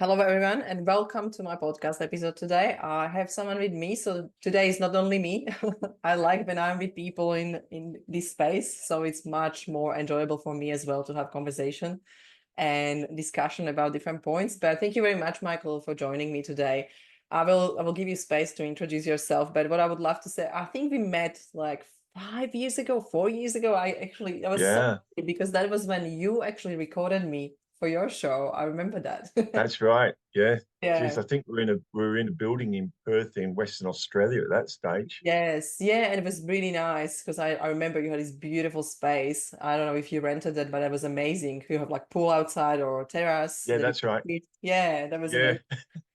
Hello, everyone, and welcome to my podcast episode today. I have someone with me, so today is not only me. I like when I'm with people in this space, so it's much more enjoyable for me as well to have conversation and discussion about different points. But thank you very much, Michael, for joining me today. I will give you space to introduce yourself. But what I would love to say, I think we met like 5 years ago, 4 years ago. I was so Yeah, happy because that was when you actually recorded me for your show. I remember that. that's right. Yeah. Geez, Yeah. I think we were in a building in Perth in Western Australia at that stage. Yes. Yeah. And it was really nice because I remember you had this beautiful space. I don't know if you rented it, but it was amazing. You have like pool outside or terrace Yeah, that you that's right. could. Yeah, that was Yeah.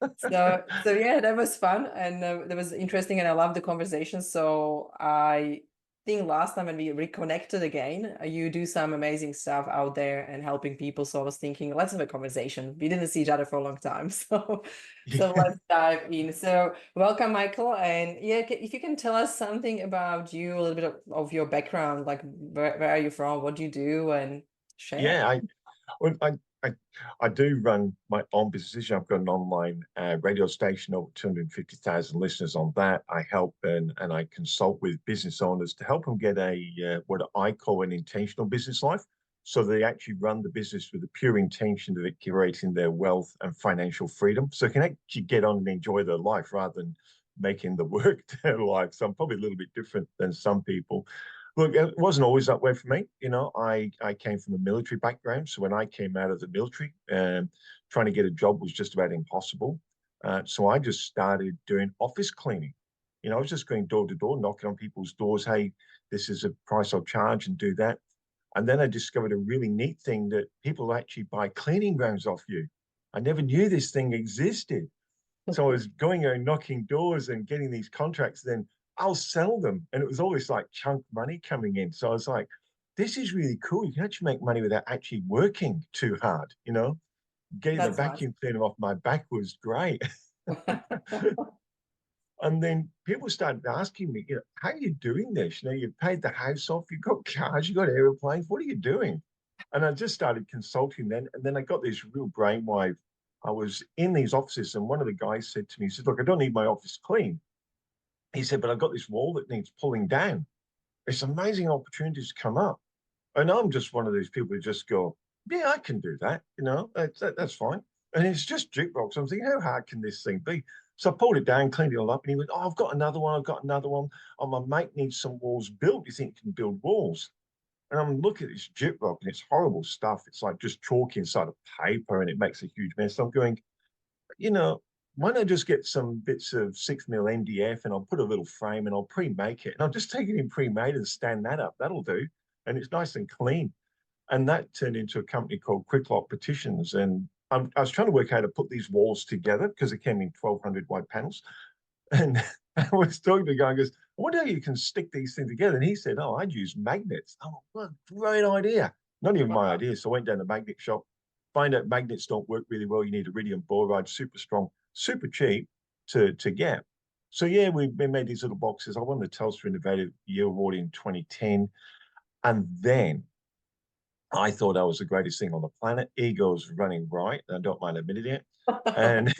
amazing. So yeah, that was fun and that was interesting, and I love the conversation. So I think last time when we reconnected again, you do some amazing stuff out there and helping people. So I was thinking, let's have a conversation. We didn't see each other for a long time, so Yeah. let's dive in. So welcome, Michael, and yeah, if you can tell us something about you, a little bit of your background, like where are you from, what do you do, and share. Yeah, well, I I do run my own business. I've got an online radio station, over 250,000 listeners on that. I help and I consult with business owners to help them get what I call an intentional business life. So they actually run the business with the pure intention of it curating their wealth and financial freedom. So they can actually get on and enjoy their life rather than making the work their life. So I'm probably a little bit different than some people. Look, it wasn't always that way for me. I came from a military background. So when I came out of the military, trying to get a job was just about impossible. So I just started doing office cleaning. I was just going door to door, knocking on people's doors. Hey, this is a price I'll charge and do that. And then I discovered a really neat thing that people actually buy cleaning grounds off you. I never knew this thing existed. So I was going out knocking doors and getting these contracts. Then I'll sell them. And it was always like chunk money coming in. So I was like, this is really cool. You can actually make money without actually working too hard. Getting the That's right. vacuum cleaner off my back was great. And then people started asking me, how are you doing this? You've paid the house off, you've got cars, you've got airplanes. What are you doing? And I just started consulting then. And then I got this real brainwave. I was in these offices, and one of the guys said to me, he said, look, I don't need my office clean. He said, but I've got this wall that needs pulling down. It's amazing opportunities come up. And I'm just one of those people who just go, yeah, I can do that. That's fine. And it's just jukebox. I'm thinking, how hard can this thing be? So I pulled it down, cleaned it all up, and he went, oh, I've got another one. I've got another one. Oh, my mate needs some walls built. You think you can build walls? And I'm looking at this jukebox, and it's horrible stuff. It's like just chalk inside of paper, and it makes a huge mess. So I'm going, you know, why don't I just get some bits of 6 mil MDF and I'll put a little frame and I'll pre-make it. And I'll just take it in pre-made and stand that up. That'll do. And it's nice and clean. And that turned into a company called Quick Lock Petitions. And I was trying to work out how to put these walls together because it came in 1,200 wide panels. And I was talking to a guy who goes, I wonder how you can stick these things together. And he said, oh, I'd use magnets. Oh, what a great idea. Not even my Wow. idea. So I went down the magnet shop, find out magnets don't work really well. You need iridium boride, super strong, super cheap to get. So yeah, we made these little boxes. I won the Telstra Innovative Year Award in 2010. And then I thought I was the greatest thing on the planet. Ego's running right. And I don't mind admitting it. And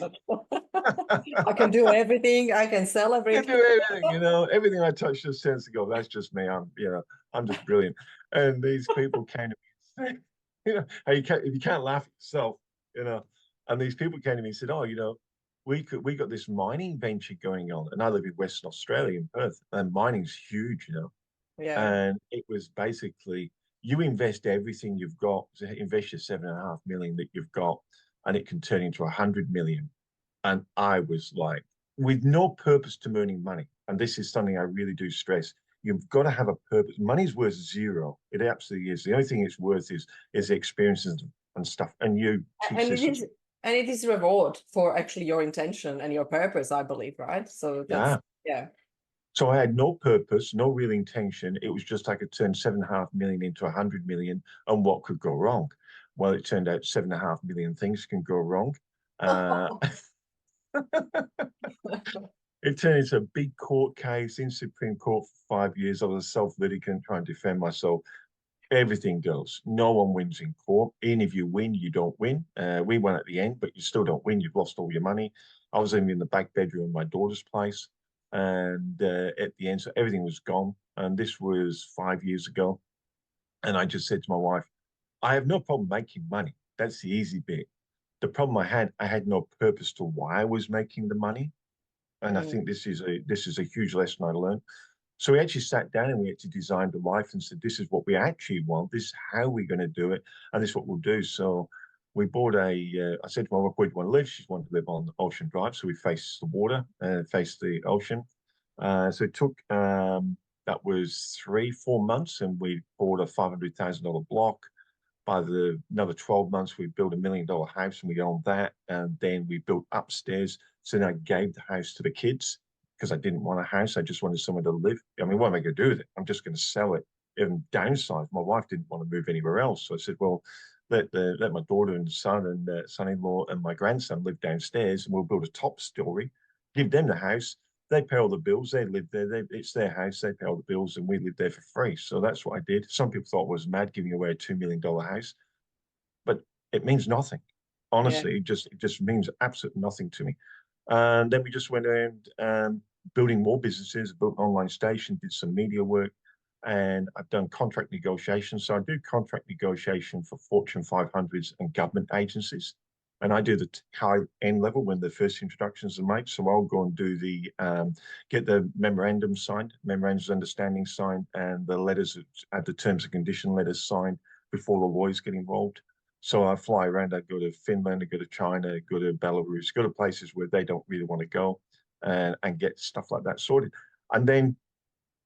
I can do everything. I can sell can everything. do everything. Everything I touch just tends to go, that's just me. I'm just brilliant. And these people came to me and said, hey, if you can't laugh at yourself, you know, and these people came to me and said, oh, we got this mining venture going on. And I live in Western Australia in Perth, and mining's huge. Yeah. And it was basically you invest everything you've got, so invest your 7.5 million that you've got, and it can turn into 100 million. And I was like, with no purpose to earning money. And this is something I really do stress. You've got to have a purpose. Money's worth zero. It absolutely is. The only thing it's worth is the experiences and stuff. And you teach And it this as is and it is reward for actually your intention and your purpose, I believe, right? So that's yeah. yeah. So I had no purpose, no real intention. It was just I could turn 7.5 million into 100 million, and what could go wrong? Well, it turned out 7.5 million things can go wrong. Uh, it turned into a big court case in Supreme Court for 5 years. I was a self litigant trying to defend myself. Everything goes. No one wins in court. Even if you win, you don't win. We won at the end, but you still don't win. You've lost all your money. I was living in the back bedroom of my daughter's place, and at the end, so everything was gone. And this was 5 years ago. And I just said to my wife, I have no problem making money. That's the easy bit. The problem I had no purpose to why I was making the money. And I Mm, think this is a huge lesson I learned. So we actually sat down and we actually designed a life and said, this is what we actually want. This is how we're going to do it. And this is what we'll do. So we bought I said to my wife, where do you want to live? She wanted to live on Ocean Drive. So we faced the water, faced the ocean. So it took, that was 3, 4 months, and we bought a $500,000 block. By the another 12 months, we built $1 million house and we owned that. And then we built upstairs. So then I gave the house to the kids because I didn't want a house. I just wanted somewhere to live. I mean, what am I going to do with it? I'm just going to sell it. Even downsize. My wife didn't want to move anywhere else. So I said, well, let my daughter and son and son-in-law and my grandson live downstairs, and we'll build a top story, give them the house. They pay all the bills. They live there. It's their house. They pay all the bills, and we live there for free. So that's what I did. Some people thought I was mad giving away a $2 million house, but it means nothing. yeah. Honestly, it just means absolutely nothing to me. And then we just went around building more businesses, built an online station, did some media work, and I've done contract negotiations. So I do contract negotiation for Fortune 500s and government agencies. And I do the high end level when the first introductions are made. So I'll go and do get the memorandum signed, memorandums of understanding signed, and the letters at the terms and condition letters signed before the lawyers get involved. So I fly around. I go to Finland, I go to China, I go to Belarus, go to places where they don't really want to go, and get stuff like that sorted. And then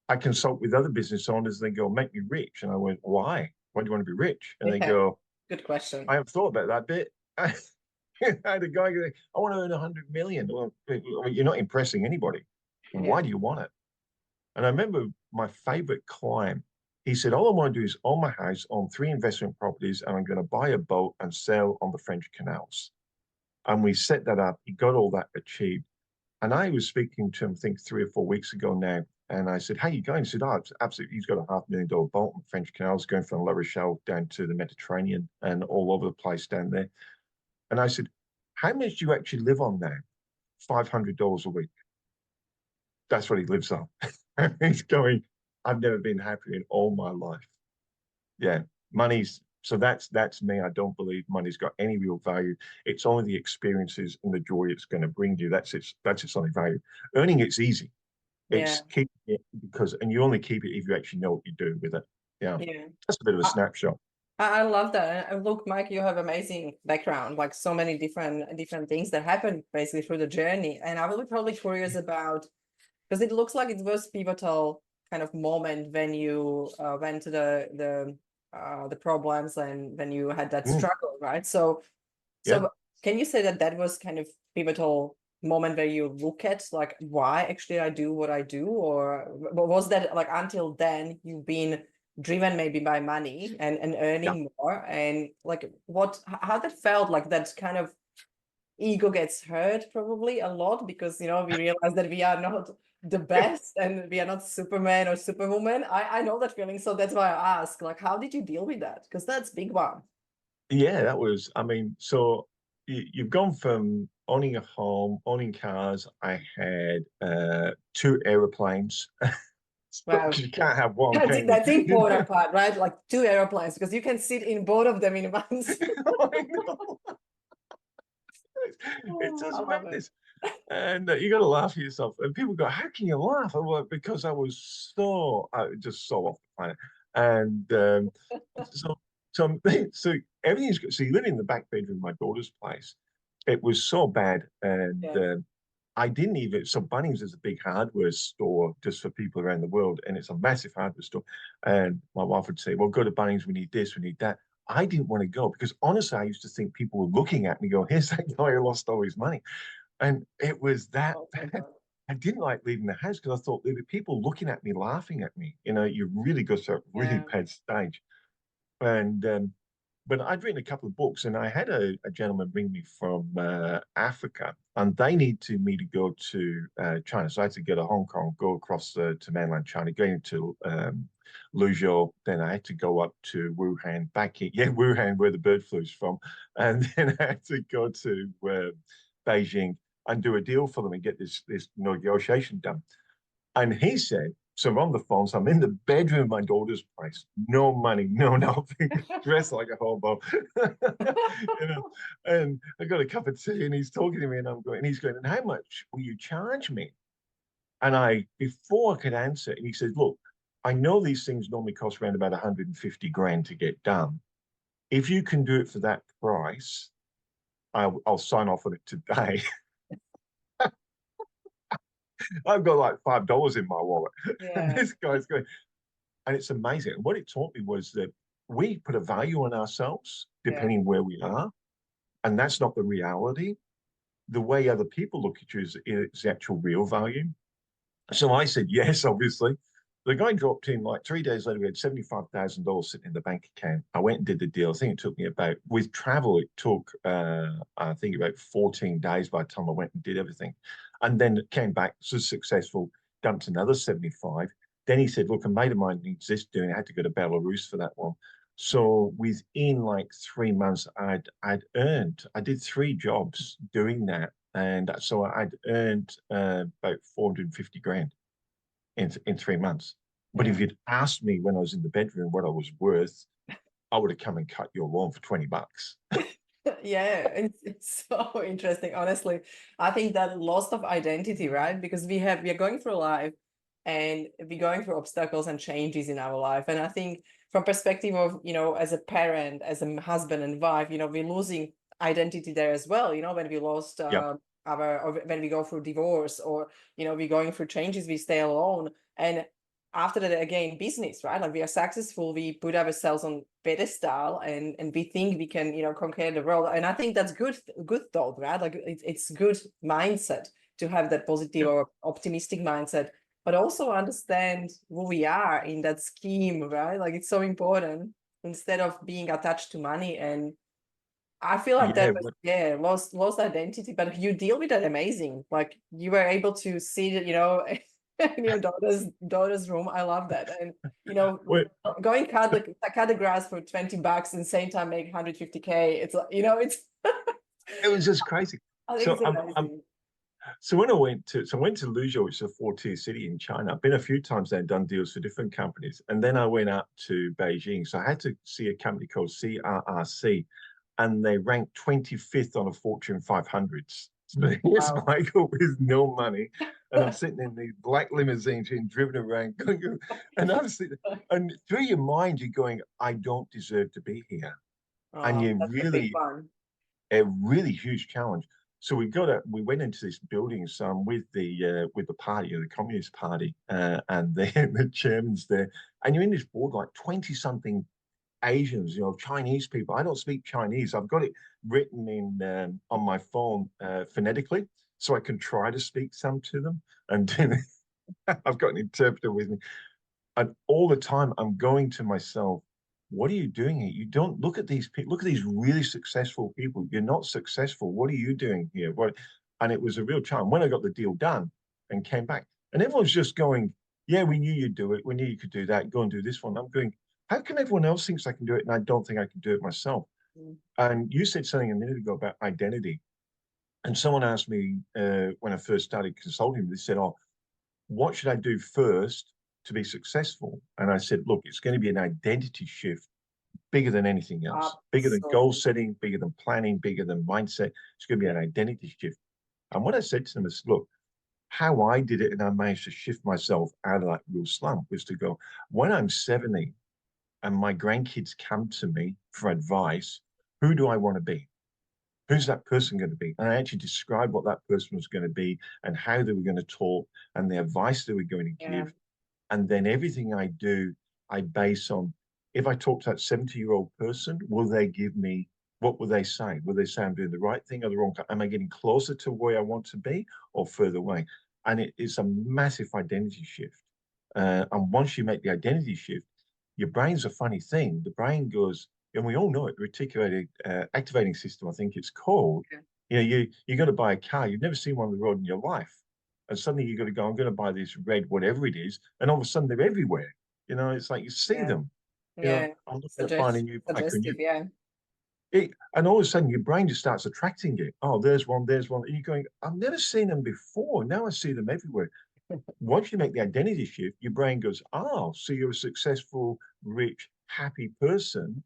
I consult with other business owners. And they go, make me rich. And I went, why? Why do you want to be rich? And they Yeah. go, Good question. I haven't thought about that bit. I had a guy go, I want to earn 100 million. Well, you're not impressing anybody. Yeah. Why do you want it? And I remember my favorite client. He said, all I want to do is own my house, own 3 investment properties, and I'm going to buy a boat and sail on the French canals. And we set that up. He got all that achieved. And I was speaking to him, I think 3 or 4 weeks ago now. And I said, how you going? He said, oh, absolutely. He's got a $500,000 boat on the French canals going from La Rochelle down to the Mediterranean and all over the place down there. And I said, how much do you actually live on now? $500 a week. That's what he lives on. He's going, I've never been happier in all my life. Yeah, money's so that's me. I don't believe money's got any real value. It's only the experiences and the joy it's going to bring you. That's its only value. Earning it's easy. Yeah. It's keeping it because and you only keep it if you actually know what you're doing with it. Yeah. Yeah. That's a bit of a I, snapshot. I love that. And look, Mike, you have amazing background, like so many different things that happened basically through the journey. And I will be probably curious about because it looks like it was pivotal kind of moment when you went to the problems and when you had that Mm, struggle, right? So yeah. can you say that that was kind of pivotal moment where you look at like why actually I do what I do, or was that like until then you've been driven maybe by money and Yeah. earning more, and like how that felt, like that kind of ego gets hurt probably a lot because we realize that we are not the best and we are not Superman or Superwoman. I know that feeling, so that's why I ask, like, how did you deal with that? Because that's big one. Yeah, that was, I mean, so you've gone from owning a home, owning cars. I had 2 aeroplanes. Wow. You can't have one, That's can that's the you? important part, right? Like 2 airplanes because you can sit in both of them in once. I know. It's I just love it. madness. And you got to laugh at yourself. And people go, "How can you laugh?" I'm like, because I was just so off the planet. And so, so, so everything's good. So you live in the back bedroom of my daughter's place. It was so bad, and Yeah. I didn't even. So Bunnings is a big hardware store just for people around the world, and it's a massive hardware store. And my wife would say, "Well, go to Bunnings. We need this. We need that." I didn't want to go because honestly, I used to think people were looking at me, go, "Here's that guy who lost all his money." And it was that Oh my bad. God. I didn't like leaving the house because I thought there were people looking at me, laughing at me. You know, you really go through a really Yeah. bad stage. And but I'd written a couple of books, and I had a gentleman ring me from Africa, and they need to me to go to China. So I had to go to Hong Kong, go across to mainland China, go into Luzhou. Then I had to go up to Wuhan, back in, yeah, Wuhan, where the bird flu is from. And then I had to go to Beijing and do a deal for them and get this negotiation done. And he said, so I'm on the phone, so I'm in the bedroom of my daughter's place, no money, no nothing, dressed like a hobo, you know. And I got a cup of tea, and he's talking to me, and I'm going, and he's going, and how much will you charge me? And before I could answer, and he says, look, I know these things normally cost around about 150 grand to get done. If you can do it for that price, I'll sign off on it today. I've got like $5 in my wallet. And Yeah, this guy's going, and it's amazing. And what it taught me was that we put a value on ourselves yeah, depending where we are. And that's not the reality. The way other people look at you is the actual real value. So I said yes, obviously. The guy dropped in like 3 days later. We had $75,000 sitting in the bank account. I went and did the deal. I think it took me with travel, it took, I think about 14 days by the time I went and did everything. And then it came back, was successful, dumped another 75. Then he said, look, a mate of mine needs this doing. I had to go to Belarus for that one. So within like 3 months, I did 3 jobs doing that. And so I'd earned about 450 grand in 3 months. But yeah. if you'd asked me when I was in the bedroom what I was worth, I would have come and cut your lawn for 20 bucks. Yeah, it's so interesting. Honestly, I think that loss of identity, right? Because we are going through life and we're going through obstacles and changes in our life. And I think from perspective of, as a parent, as a husband and wife, we're losing identity there as well. When we lost Yeah. or when we go through divorce or, we're going through changes, we stay alone. And after that, again, business, right? Like we are successful, we put ourselves on pedestal and we think we can, conquer the world. And I think that's good thought, right? Like it's good mindset to have that positive Yeah. or optimistic mindset, but also understand who we are in that scheme, right? Like it's so important instead of being attached to money. And I feel like Yeah. that was, yeah, lost identity, but you deal with that amazing. Like you were able to see that, in your daughter's room. I love that. And Well, going cut the grass for 20 bucks and same time make 150K. It's like, it's it was just crazy. I think So it's I'm amazing. so when I went to Luzhou, which is a 4-tier city in China. I've been a few times there and done deals for different companies. And then I went up to Beijing. So I had to see a company called CRRC, and they ranked 25th on a Fortune 500s. So here's Wow. Michael with no money, and I'm sitting in these black limousines being driven around, and I'm sitting, and through your mind, you're going, I don't deserve to be here. And Oh, you that's a big really, one. a really huge challenge. So we went into this building, with the party, the Communist Party, and the chairman's there, and you're in this board like 20 something Asians, Chinese people. I don't speak Chinese. I've got it written in on my phone phonetically, so I can try to speak some to them. And I've got an interpreter with me, and all the time I'm going to myself, what are you doing here? You don't look at these people, look at these really successful people. You're not successful. What are you doing here? What? And it was a real challenge. When I got the deal done and came back, and everyone's just going, yeah, we knew you'd do it. We knew you could do that. Go and do this one. I'm going, how come everyone else thinks I can do it and I don't think I can do it myself? Mm. And you said something a minute ago about identity. And someone asked me when I first started consulting, they said, oh, what should I do first to be successful? And I said, look, it's going to be an identity shift bigger than anything else, bigger than goal Absolutely. setting, bigger than planning, bigger than mindset. It's going to be an identity shift. And what I said to them is, look, how I did it and I managed to shift myself out of that real slump was to go, when I'm 70 and my grandkids come to me for advice, who do I want to be? Who's that person going to be? And I actually described what that person was going to be and how they were going to talk and the advice they were going to Yeah. give. And then everything I do, I base on, if I talk to that 70-year-old person, will they give me, what will they say? Will they say I'm doing the right thing or the wrong thing? Am I getting closer to where I want to be or further away? And it's a massive identity shift. And once you make the identity shift, your brain's a funny thing. The brain goes, and we all know it, the reticulated activating system, I think it's called. Okay. You know, you got to buy a car. You've never seen one on the road in your life. And suddenly you got to go, I'm going to buy this red, whatever it is. And all of a sudden they're everywhere. You know, it's like you see Yeah. them. You know, Yeah. I'm looking at buying a new bike and Suggestive. Yeah. and all of a sudden your brain just starts attracting it. Oh, there's one, there's one. And you're going, I've never seen them before. Now I see them everywhere. Once you make the identity shift, your brain goes, oh, so you're a successful, rich, happy person.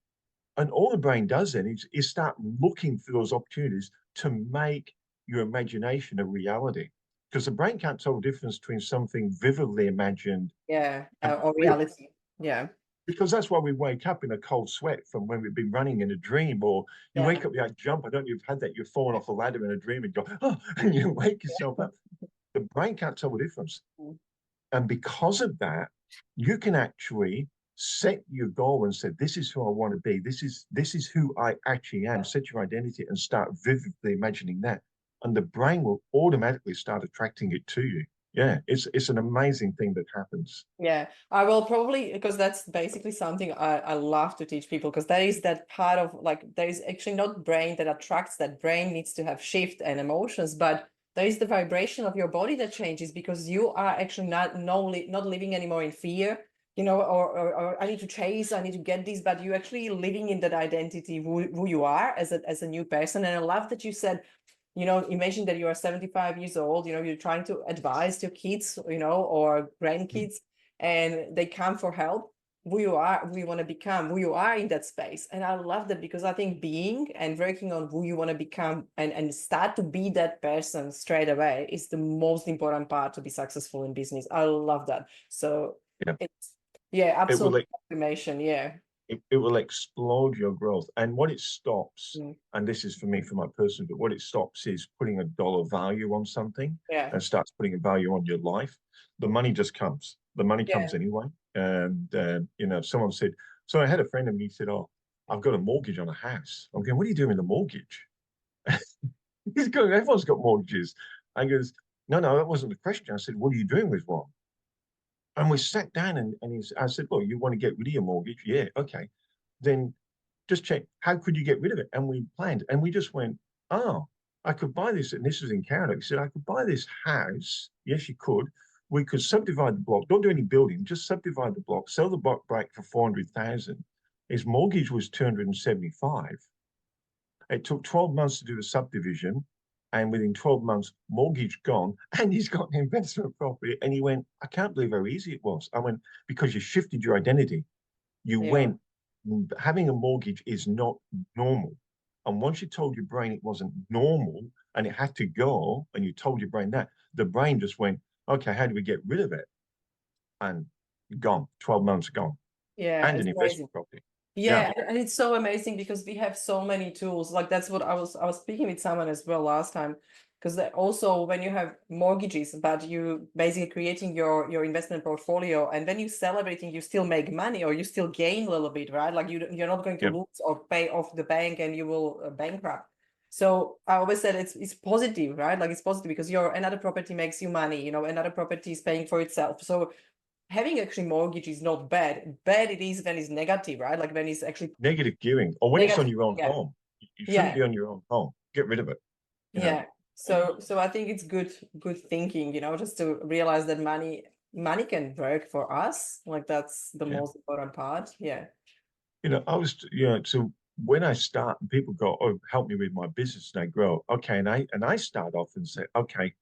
And all the brain does then is start looking for those opportunities to make your imagination a reality. Because the brain can't tell the difference between something vividly imagined Yeah. and Or real. reality. Yeah. Because that's why we wake up in a cold sweat from when we've been running in a dream, or you Yeah. wake up, you like jump. I don't know if you've had that. You're falling off a ladder in a dream and go, oh, and you wake yourself up. The brain can't tell the difference. Mm. And because of that, you can actually set your goal and say, this is who I want to be. This is who I actually am. Set your identity and start vividly imagining that. And the brain will automatically start attracting it to you. Yeah, it's an amazing thing that happens. Yeah, I will probably, because that's basically something I love to teach people, because there is that part of like, there is actually not brain that attracts, that brain needs to have shift and emotions, but there is the vibration of your body that changes because you are actually not living anymore in fear, you know, or I need to chase, I need to get this, but you actually living in that identity, who you are as a new person. And I love that you said, you know, imagine that you are 75 years old, you know, you're trying to advise your kids, you know, or grandkids, and they come for help. Who you are, who you want to become, who you are in that space. And I love that, because I think being and working on who you want to become and start to be that person straight away is the most important part to be successful in business. I love that. So Yeah. it's, yeah, It will absolute confirmation. Yeah. it will explode your growth. And what it stops, Mm. and this is for me, for my personal, but what it stops is putting a dollar value on something Yeah. and starts putting a value on your life. The money just comes. The money Yeah. comes anyway. And, you know, someone said, so I had a friend of me said, oh, I've got a mortgage on a house. I'm going, what are you doing with the mortgage? He's going, everyone's got mortgages. I goes, no, no, that wasn't the question. I said, what are you doing with one? And we sat down and I said, well, you want to get rid of your mortgage? Yeah, okay. Then just check, how could you get rid of it? And we planned and we just went, oh, I could buy this. And this was in Canada. He said, I could buy this house. Yes, you could. We could subdivide the block. Don't do any building, just subdivide the block, sell the block back for 400,000. His mortgage was 275. It took 12 months to do the subdivision. And within 12 months, mortgage gone, and he's got an investment property. And he went, I can't believe how easy it was. I went, because you shifted your identity. You Yeah. went, having a mortgage is not normal. And once you told your brain it wasn't normal and it had to go, and you told your brain that, the brain just went, okay, how do we get rid of it? And gone, 12 months gone. Yeah. And It's an amazing. investment property. Yeah. Yeah, and it's so amazing because we have so many tools. Like that's what I was speaking with someone as well last time. Because also when you have mortgages, but you basically creating your investment portfolio, and when you sell everything, you still make money or you still gain a little bit, right? Like you're not going to Yeah. lose or pay off the bank and you will bankrupt. So I always said it's positive, right? Like it's positive because your another property makes you money, you know, another property is paying for itself. So having actually mortgage is not bad. Bad it is when it's negative, right? Like when it's actually Negative gearing, or when it's on negative. your own Yeah. home. You shouldn't Yeah. be on your own home. Get rid of it. You know. Yeah. So I think it's good thinking, you know, just to realize that money can work for us. Like that's the Yeah. most important part. Yeah. You know, so when I start, people go, "Oh, help me with my business," and I grow. Okay, and I start off and say, "Okay,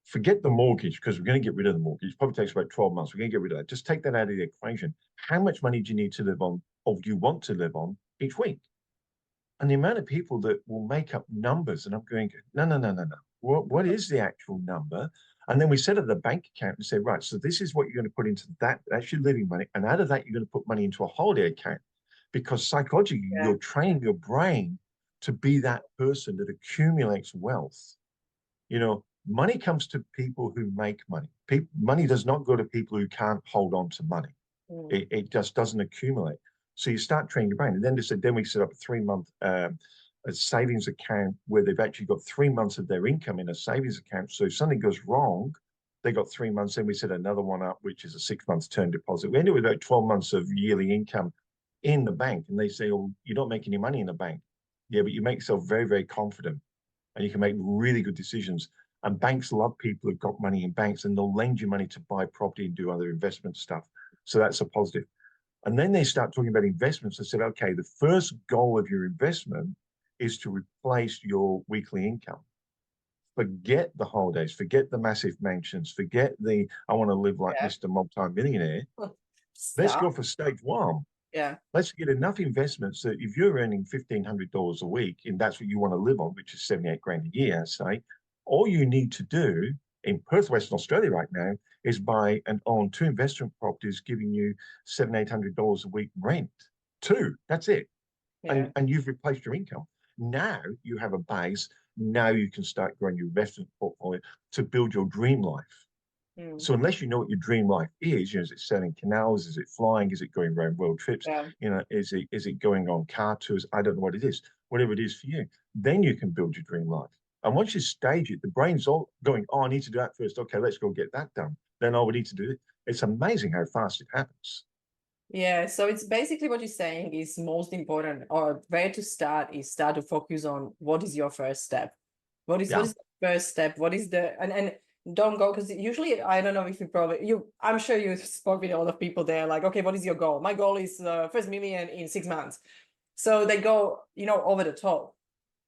forget the mortgage because we're going to get rid of the mortgage. It probably takes about 12 months. We're going to get rid of that. Just take that out of the equation. How much money do you need to live on, or do you want to live on each week?" And the amount of people that will make up numbers, and I'm going, no, no, no, no, no. What is the actual number? And then we set up the bank account and say, right, so this is what you're going to put into that. That's your living money. And out of that, you're going to put money into a holiday account because psychologically, Yeah. you're training your brain to be that person that accumulates wealth. You know, money comes to people who make money. Money does not go to people who can't hold on to money. Mm. It just doesn't accumulate. So you start training your brain. And then we set up a 3 month a savings account where they've actually got 3 months of their income in a savings account. So if something goes wrong, they got 3 months. Then we set another one up, which is a 6 months term deposit. We ended with about 12 months of yearly income in the bank, and they say, "Oh, you don't make any money in the bank." Yeah, but you make yourself very, very confident, and you can make really good decisions. And banks love people who've got money in banks, and they'll lend you money to buy property and do other investment stuff. So that's a positive. And then they start talking about investments. I said, okay, the first goal of your investment is to replace your weekly income. Forget the holidays, forget the massive mansions, forget the I want to live like Yeah. Mr. Multi-millionaire. Let's Stop. go for stage one. Yeah. Let's get enough investments that if you're earning $1,500 a week and that's what you want to live on, which is 78 grand a year, say, all you need to do in Perth, Western Australia right now is buy and own two investment properties giving you $700-800 a week rent. Two, that's it. Yeah. And you've replaced your income. Now you have a base. Now you can start growing your investment portfolio to build your dream life. Mm. So unless you know what your dream life is, is it sailing canals? Is it flying? Is it going around world trips? Yeah. Is it going on car tours? I don't know what it is. Whatever it is for you, then you can build your dream life. And once you stage it, the brain's all going, "Oh, I need to do that first. Okay, let's go get that done. Then we need to do it." It's amazing how fast it happens. Yeah, so it's basically what you're saying is most important, or where to start is start to focus on what is your first step. What Yeah, is the first step? What is the and don't go, because usually I don't know if I'm sure you spoke with a lot of people there, like, okay, what is your goal? My goal is first million in 6 months. So they go, over the top.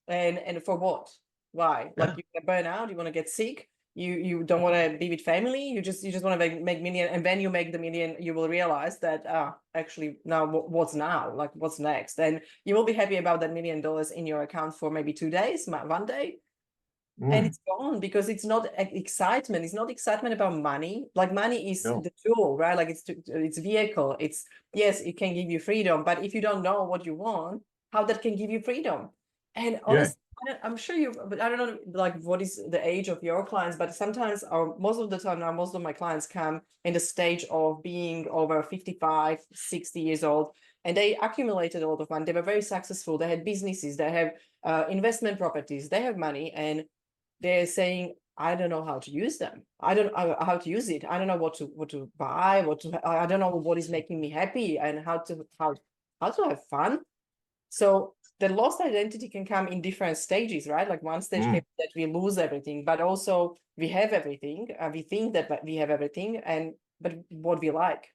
And for what? Why? Like, yeah, you get burn out, you want to get sick, you don't want to be with family, you just want to make million, and when you make the million, you will realize that actually now what's now? Like, what's next? And you will be happy about that $1 million in your account for maybe 2 days, one day, and mm, it's gone, because it's not excitement. It's not excitement about money. Like, money is no, the tool, right? Like, it's vehicle. It's, yes, it can give you freedom, but if you don't know what you want, how that can give you freedom? And yeah, honestly, I'm sure but I don't know, like, what is the age of your clients, but sometimes, or most of the time now, most of my clients come in the stage of being over 55, 60 years old, and they accumulated a lot of money. They were very successful. They had businesses, they have investment properties, they have money, and they're saying, I don't know how to use them. I don't know how to use it. I don't know what to buy, I don't know what is making me happy, and how to have fun. So the lost identity can come in different stages, right? Like, one stage can mm, be that we lose everything, but also we have everything. We think that we have everything, but what we like.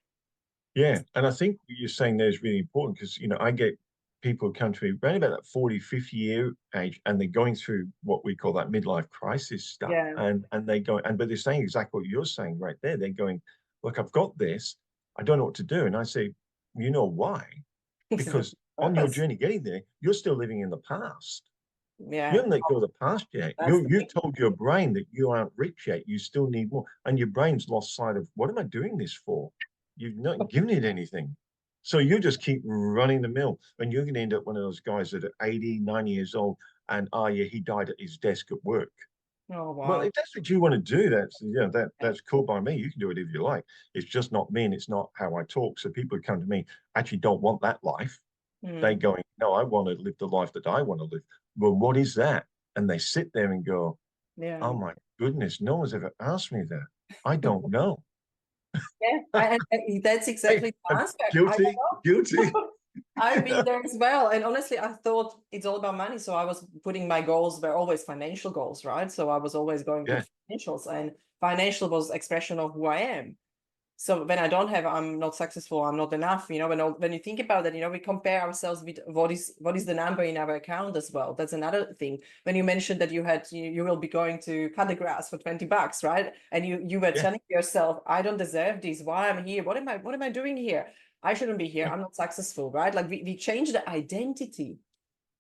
yeah. And I think what you're saying there is really important because, I get people come to me around about that 40, 50-year age, and they're going through what we call that midlife crisis stuff. Yeah. And they go, but they're saying exactly what you're saying right there. They're going, look, I've got this. I don't know what to do. And I say, you know why? This is the Because on your purpose. journey getting there, you're still living in the past. You Yeah. haven't let go of the past yet. That's the You've thing. told your brain that you aren't rich yet. You still need more. And your brain's lost sight of what am I doing this for? You've not given it anything. So you just keep running the mill. And you're going to end up one of those guys that are 80, 90 years old. And yeah, he died at his desk at work. Oh, Well, wow. if that's what you want to do, that's cool by me. You can do it if you like. It's just not me, and it's not how I talk. So people who come to me actually don't want that life. They Mm, going, no, I want to live the life that I want to live. Well, what is that? And they sit there and go, yeah. oh my goodness, no one's ever asked me that. I don't know. Yeah, that's Hey, exactly the I'm answer. I guilty, don't guilty. know. I've been there as well. And honestly, I thought it's all about money. So I was putting my goals were always financial goals, right? So I was always going Yeah, with financials, and financial was expression of who I am. So when I don't have, I'm not successful, I'm not enough. When you think about that, we compare ourselves with what is the number in our account as well. That's another thing. When you mentioned that you will be going to cut the grass for $20, right? And you were yeah, telling yourself, I don't deserve this. Why I'm here? What am I doing here? I shouldn't be here. yeah. I'm not successful, right? Like, we change the identity.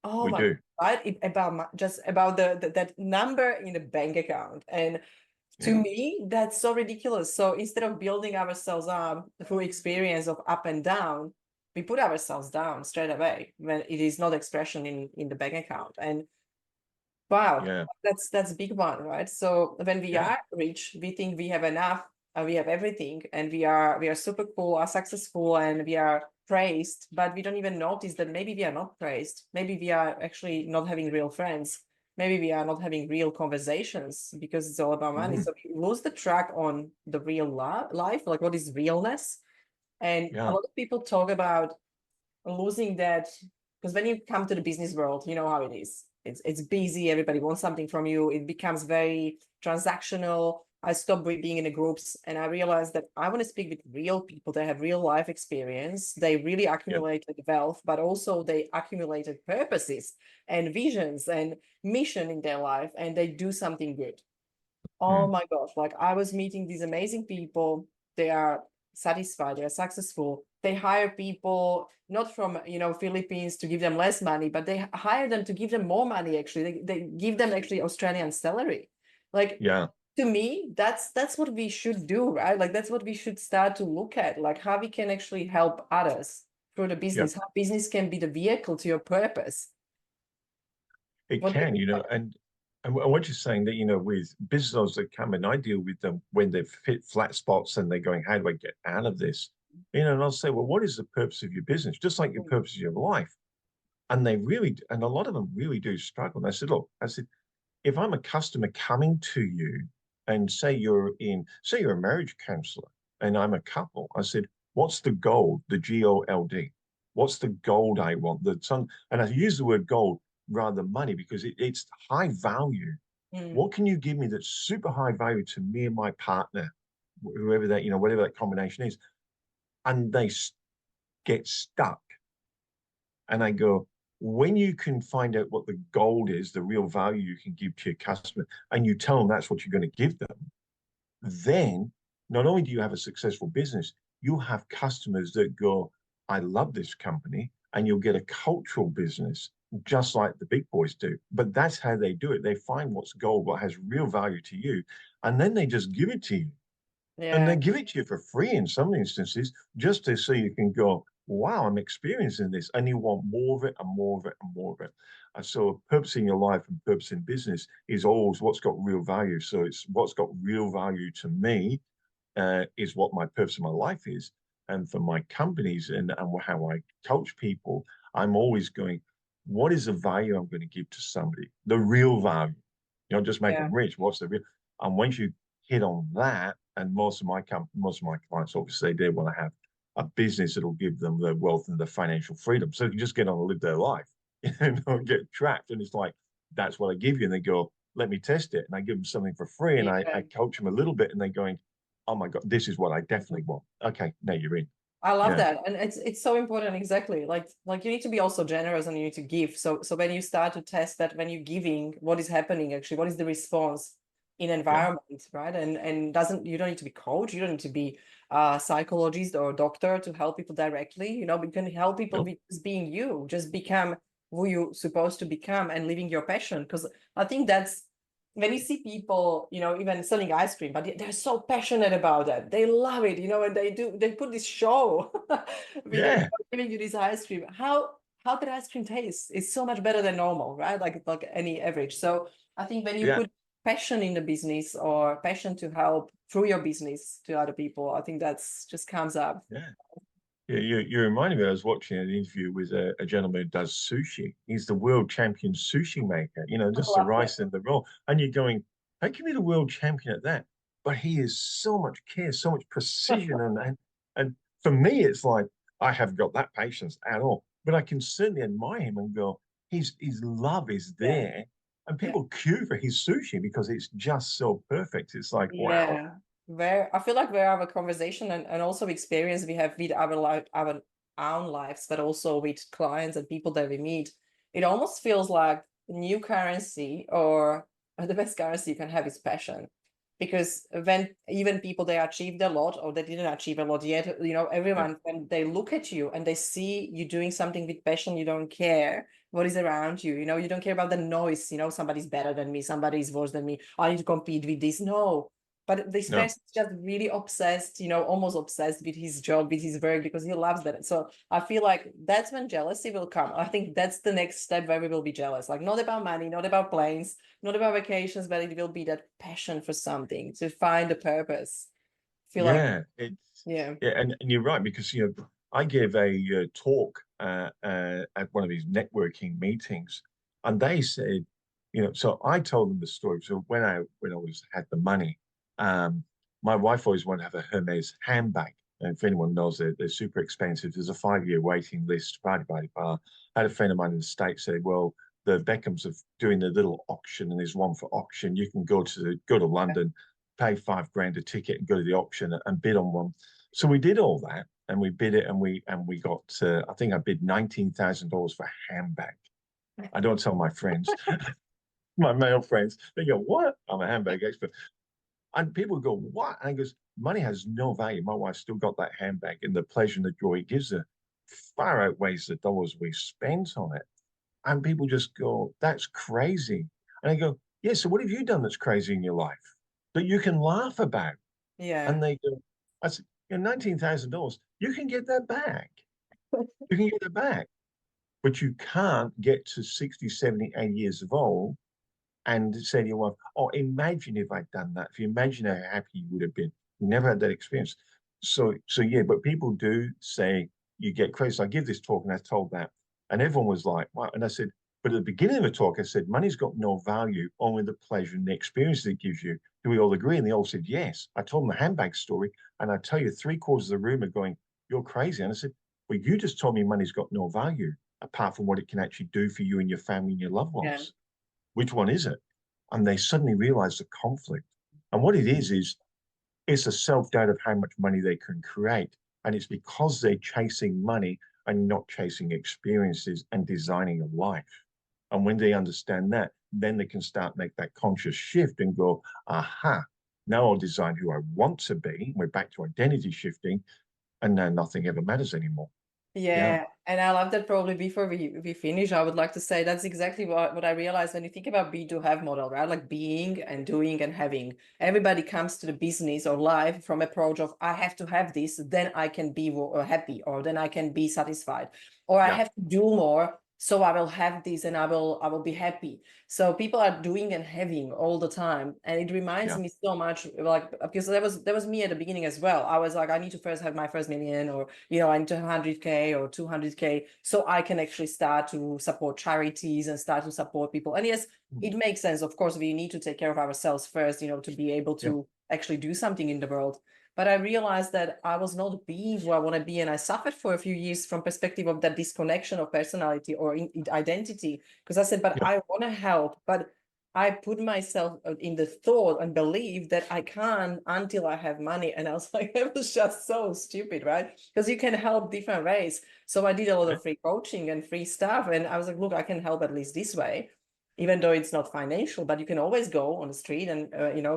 Oh We my, do. right? Just about that number in the bank account. And to Yeah, me, that's so ridiculous. So instead of building ourselves up through experience of up and down, we put ourselves down straight away when it is not expression in the bank account. And wow, yeah, that's a big one, right? So when we yeah. are rich, we think we have enough, we have everything, and we are super cool, are successful, and we are praised, but we don't even notice that maybe we are not praised. Maybe we are actually not having real friends. Maybe we are not having real conversations because it's all about money. Mhm. So we lose the track on the real life, like what is realness. And a Yeah, lot of people talk about losing that, because when you come to the business world, you know how it is. It's busy. Everybody wants something from you. It becomes very transactional. I stopped being in the groups, and I realized that I want to speak with real people that have real life experience. They really Yeah. accumulated wealth, but also they accumulated purposes and visions and mission in their life, and they do something good. Oh Mm. my gosh, like I was meeting these amazing people. They are satisfied, they are successful. They hire people not from, Philippines to give them less money, but they hire them to give them more money actually. They give them actually Australian salary. Like Yeah. to me, that's what we should do, right? Like that's what we should start to look at, like how we can actually help others through the Yeah. business, how business can be the vehicle to your purpose. It What do you can, think about and what you're saying that, with business owners that come and I deal with them when they've hit flat spots and they're going, how do I get out of this? And I'll say, well, what is the purpose of your business? Just like your that? purpose of your life. And they really, and a lot of them really do struggle. And I said, look, if I'm a customer coming to you and say you're a marriage counselor and I'm a couple, I said, what's the gold, the GOLD? What's the gold I want? And I use the word gold rather than money because it's high value. Mm, What can you give me that's super high value to me and my partner, whoever that, whatever that combination is? And they get stuck. And I go, when you can find out what the gold is, the real value you can give to your customer, and you tell them that's what you're going to give them, then not only do you have a successful business, you'll have customers that go, I love this company, and you'll get a cultural business just like the big boys do. But that's how they do it. They find what's gold, what has real value to you, and then they just give it to you. And they yeah, give it to you for free in some instances, just to so you can go, wow, I'm experiencing this. And you want more of it and more of it and more of it. And so purpose in your life and purpose in business is always what's got real value. So it's what's got real value to me is what my purpose of my life is. And for my companies and how I coach people, I'm always going, what is the value I'm going to give to somebody? The real value. Just make yeah. them rich. What's the real? And once you hit on that, and most of my clients, obviously, they want to have a business that'll give them the wealth and the financial freedom. So they can just get on and live their life, don't get trapped. And it's like, that's what I give you. And they go, let me test it. And I give them something for free. And I Yeah. coach them a little bit and they're going, oh my God, this is what I definitely want. Okay, now you're in. I love Yeah, that. And it's so important, exactly. Like you need to be also generous and you need to give. So when you start to test that, when you're giving, what is happening actually, what is the response in yeah, environment, right? And doesn't you don't need to be coach, you don't need to be a psychologist or a doctor to help people directly. You can help people no, with just being you, just become who you're supposed to become and living your passion. Because I think that's when you see people, even selling ice cream, but they're so passionate about that. They love it, and they put this show with yeah, giving you this ice cream. How that ice cream tastes? It's so much better than normal, right? Like any average. So I think when you yeah, put passion in the business or passion to help through your business to other people, I think that's just comes up. yeah. Yeah, you reminded me. I was watching an interview with a gentleman who does sushi. He's the world champion sushi maker. I Just the love that. rice and the roll. And you're going, how can you be the world champion at that? But he is so much care, so much precision, and for me, it's like I haven't got that patience at all. But I can certainly admire him and go, his love is Yeah. there, and Yeah. people queue for his sushi because it's just so perfect. It's like, wow, Yeah, where I feel like we have a conversation and also experience we have with our life, our own lives, but also with clients and people that we meet. It almost feels like new currency or the best currency you can have is passion. Because when even people they achieved a lot or they didn't achieve a lot yet, yeah, everyone when they look at you and they see you doing something with passion, you don't care what is around you. You don't care about the noise. Somebody's better than me, somebody's worse than me. I need to compete with this. No, but this no, person is just really obsessed, almost obsessed with his job, with his work, because he loves that. So I feel like that's when jealousy will come. I think that's the next step where we will be jealous. Like not about money, not about planes, not about vacations, but it will be that passion for something to find a purpose. Feel like, yeah. It's yeah. yeah, and you're right because I gave a talk at one of these networking meetings, and they said, so I told them the story. So when I was had the money, um, my wife always wanted to have a Hermes handbag, And if anyone knows, they're super expensive. There's a 5-year waiting list. Blah, blah, blah. I had a friend of mine in the States say, well, the Beckhams are doing the little auction, and there's one for auction. You can go to London, pay $5,000 a ticket, and go to the auction and bid on one. So we did all that, and we bid it, and we got. I think I bid $19,000 for a handbag. I don't tell my friends, my male friends. They go, "What? I'm a handbag expert." And people go, "What?" And I goes, "Money has no value. My wife still got that handbag, and the pleasure and the joy it gives her far outweighs the dollars we spent on it." And people just go, "That's crazy." And I go, "Yeah, so what have you done that's crazy in your life that you can laugh about?" Yeah. And they go, I said, $19,000, you can get that back. You can get that back. But you can't get to 60, 70, 80 years of old and say to your wife, "Oh, imagine if I'd done that. If you imagine how happy you would have been." You never had that experience. So yeah, but people do say you get crazy. So I give this talk and I told that, and everyone was like, "Wow." And I said, but at the beginning of the talk, I said, money's got no value, only the pleasure and the experience it gives you. Do we all agree? And they all said yes. I told them the handbag story, and I tell you, 3/4 of the room are going, "You're crazy." And I said, "Well, you just told me money's got no value apart from what it can actually do for you and your family and your loved Yeah. ones. Which one is it?" And they suddenly realize the conflict. And what it is it's a self-doubt of how much money they can create. And it's because they're chasing money and not chasing experiences and designing a life. And when they understand that, then they can start make that conscious shift and go, aha, now I'll design who I want to be. We're back to identity shifting, and now nothing ever matters anymore. Yeah. Yeah, and I love that. Probably before we finish, I would like to say that's exactly what I realized when you think about be to have model, right? Like being and doing and having. Everybody comes to the business or life from approach of I have to have this, then I can be happy, or then I can be satisfied, or I Yeah. have to do more, so I will have this and I will be happy. So people are doing and having all the time, and it reminds Yeah. me so much, like, because that was me at the beginning as well. I was like, I need to first have my first million, or I need to 100K or 200K, so I can actually start to support charities and start to support people. And yes, Mm. it makes sense. Of course, we need to take care of ourselves first, to be able Yeah. to actually do something in the world. But I realized that I was not being who I want to be, and I suffered for a few years from perspective of that disconnection of personality or in identity. Because I said, but Yeah. I want to help, but I put myself in the thought and believe that I can't until I have money. And I was like, it was just so stupid, right? Because you can help different ways. So I did a lot Yeah. of free coaching and free stuff. And I was like, look, I can help at least this way, even though it's not financial, but you can always go on the street and,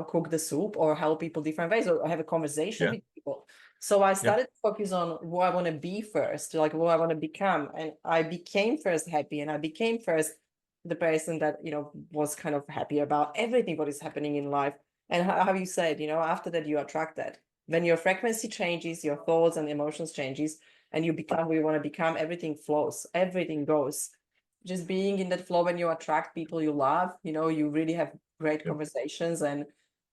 cook the soup or help people different ways or have a conversation Yeah. with people. So I Yeah. started to focus on who I want to be first, like who I want to become. And I became first happy, and I became first the person that was kind of happy about everything what is happening in life. And how you said, after that you attract that. When your frequency changes, your thoughts and emotions changes, and you become who you want to become, everything flows, everything goes. Just being in that flow, when you attract people you love, you really have great Yeah. conversations, and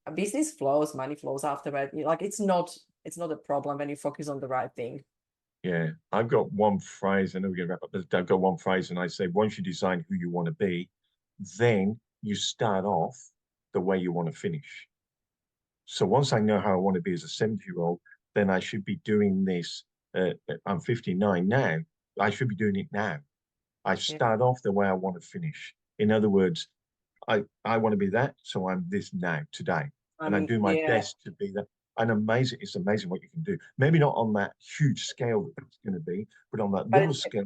a business flows, money flows after that. Like it's not a problem when you focus on the right thing. Yeah, I've got one phrase. I know we're going to wrap up, but I've got one phrase, and I say, once you design who you want to be, then you start off the way you want to finish. So once I know how I want to be as a 70-year-old, then I should be doing this. I'm 59 now. I should be doing it now. I Yeah. start off the way I want to finish. In other words, I want to be that, so I'm this now, today. And I do my Yeah. best to be that. And it's amazing what you can do. Maybe not on that huge scale that it's going to be, but on that But little scale,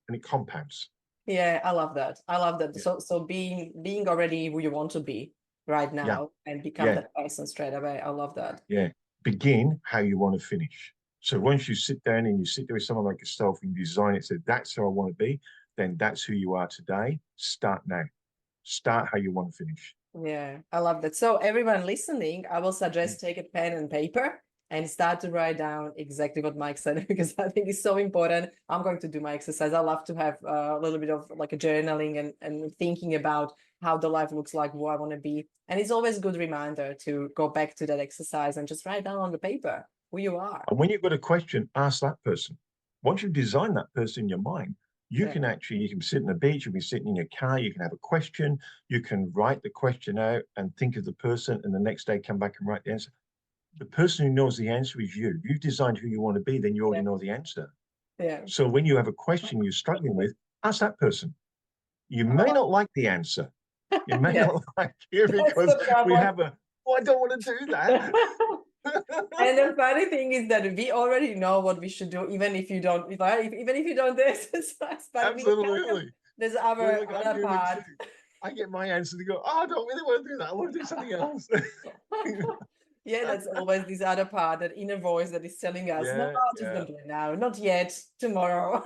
and it compounds. yeah, I love that. I love that. Yeah. So being already who you want to be right Yeah. now and become Yeah. that person straight away. I love that. Yeah. Begin how you want to finish. So once you sit down and you sit there with someone like yourself and you design it, say, that's how I want to be, then that's who you are today. Start now. Start how you want to finish. Yeah, I love that. So everyone listening, I will Mm. suggest take a pen and paper and start to write down exactly what Mike said, because I think it's so important. I'm going to do my exercise. I love to have a little bit of like a journaling and thinking about how the life looks like, who I want to be. And it's always a good reminder to go back to that exercise and just write down on the paper who you are. And when you've got a question, ask that person. Once you've designed that person in your mind, you Yeah. can sit on the beach, you can be sitting in your car, you can have a question, you can write the question out and think of the person, and the next day come back and write the answer. the person who knows the answer is you. You've designed who you want to be, then you already know the answer. Yeah. So when you have a question you're struggling with, ask that person. You may Oh, not like the answer. You may yeah, not like it that's because the we problem. have oh, I don't want to do that. And the funny thing is that we already know what we should do, even if you don't, even if you don't exercise. But Absolutely. there's Well, like I'm other human part. too. I get my answer to go, oh, I don't really want to do that. I want to do something else. Yeah, that's always this other part, that inner voice that is telling us, no, Yeah, just yeah, don't do it now, not yet, tomorrow.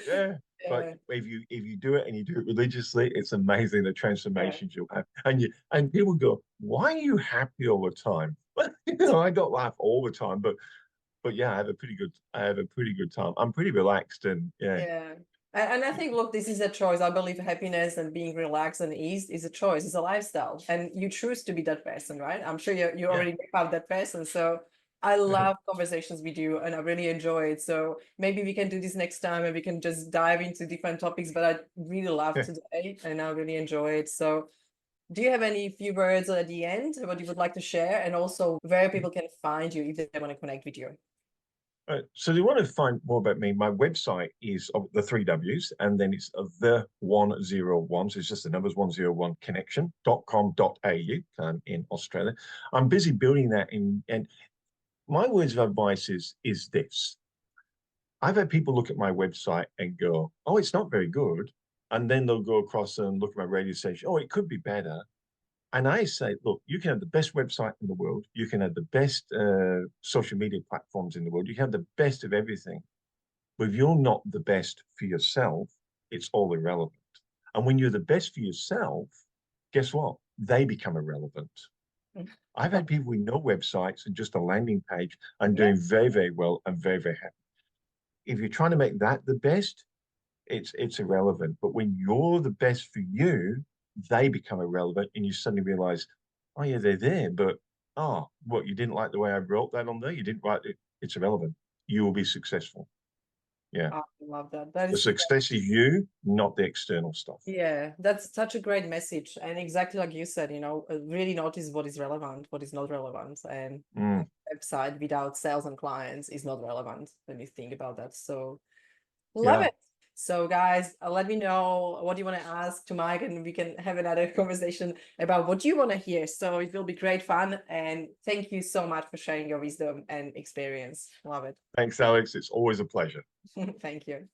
yeah, yeah. But Yeah, if you do it and you do it religiously, it's amazing the yeah. transformations you'll have. And people go, why are you happy all the time? I don't laugh all the time, but yeah, I have a pretty good time. I'm pretty relaxed and yeah. Yeah. And I think, look, this is a choice. I believe happiness and being relaxed and ease is a choice, it's a lifestyle. And you choose to be that person, right? I'm sure you Yeah. already found that person. So I love conversations with you and I really enjoy it. So maybe we can do this next time and we can just dive into different topics. But I really love today and I really enjoy it. So do you have any few words at the end what you would like to share, and also where people can find you if they want to connect with you? So they want to find more about me. My website is the three W's, and then it's the 101. So it's just the numbers 101 connection.com.au in Australia. I'm busy building that and my words of advice is this. I've had people look at my website and go, oh, it's not very good. And then they'll go across and look at my radio station. Oh, it could be better. And I say, look, you can have the best website in the world. You can have the best social media platforms in the world. You can have the best of everything. But if you're not the best for yourself, it's all irrelevant. And when you're the best for yourself, guess what? They become irrelevant. I've had people with no websites and just a landing page and Yeah. doing very, very well and very, very happy. If you're trying to make that the best, it's irrelevant. But when you're the best for you, they become irrelevant, and you suddenly realize, oh yeah, they're there, but oh, what, you didn't like the way I wrote that on there? You didn't write it. It's irrelevant. You will be successful. Yeah. Oh, I love that. That The is, success is you, not the external stuff. yeah, that's such a great message. And exactly like you said, really notice what is relevant, what is not relevant. And Mm, website without sales and clients is not relevant when you think about that. So love yeah. it. So guys, let me know what you want to ask to Mike and we can have another conversation about what you want to hear. So it will be great fun. And thank you so much for sharing your wisdom and experience. Love it. Thanks, Alex. It's always a pleasure. Thank you.